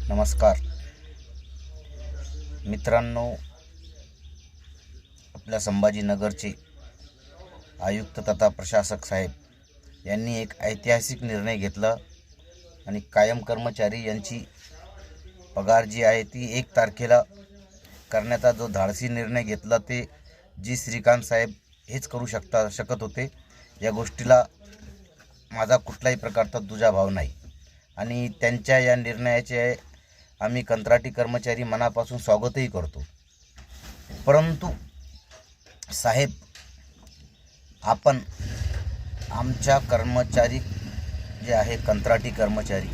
नमस्कार मित्रांनो, आपल्या संभाजीनगरचे आयुक्त तथा प्रशासक साहेब यांनी एक ऐतिहासिक निर्णय घेतला आणि कायम कर्मचारी यांची पगार जी आहे ती 1 तारखेला करण्याचा जो धाडसी निर्णय घेतला ते जी श्रीकांत साहेब हेच करू शकत होते। या गोष्टीला माझा कुठलाही प्रकारचा दुजाभाव नाही आणि त्यांच्या या निर्णयाचे आम्ही कंत्राटी कर्मचारी मनापासून स्वागतही करतो। परंतु साहेब, आपण आमच्या कर्मचारी जे आहे कंत्राटी कर्मचारी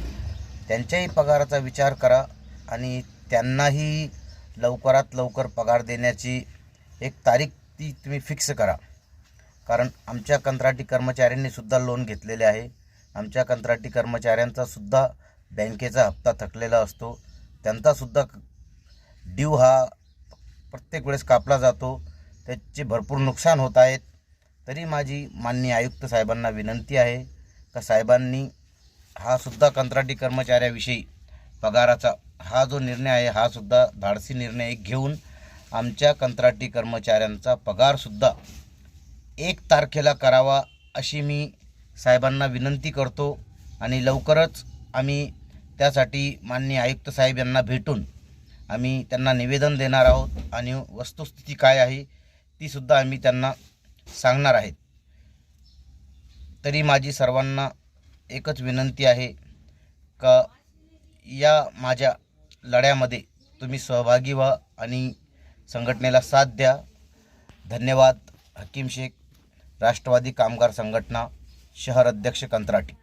त्यांच्याही पगाराचा विचार करा आणि त्यांनाही लवकरात लवकर पगार देण्याची एक तारीख ती तुम्ही फिक्स करा। कारण आमच्या कंत्राटी कर्मचाऱ्यांनी सुद्धा लोन घेतलेले आहे। आमच्या कंत्राटी कर्मचाऱ्यांचा सुद्धा बँकेचा हप्ता थकलेला असतो, त्यांचा सुद्धा ड्यू हा प्रत्येक वेळेस कापला जातो, त्याचे भरपूर नुकसान होत आहेत। तरी माझी माननीय आयुक्त साहेबांना विनंती आहे का साहेबांनी हा सुद्धा कंत्राटी कर्मचाऱ्याविषयी पगाराचा हा जो निर्णय आहे हा सुद्धा धाडसी निर्णय घेऊन आमच्या कंत्राटी कर्मचाऱ्यांचा पगारसुद्धा 1 तारखेला करावा अशी मी साहेबांना विनंती करतो आणि लवकरच आम्ही त्यासाठी माननीय आयुक्त साहेब यांना भेटून आम्ही त्यांना निवेदन देणार आहोत आणि वस्तुस्थिती काय आहे ती सुद्धा आम्ही त्यांना सांगणार आहेत। तरी माझी सर्वांना एकच विनंती आहे का या माझ्या लढ्यामध्ये तुम्ही सहभागी व्हा आणि संघटनेला साथ द्या। धन्यवाद। हकीम शेख, राष्ट्रवादी कामगार संघटना, शहर अध्यक्ष कंत्राटी।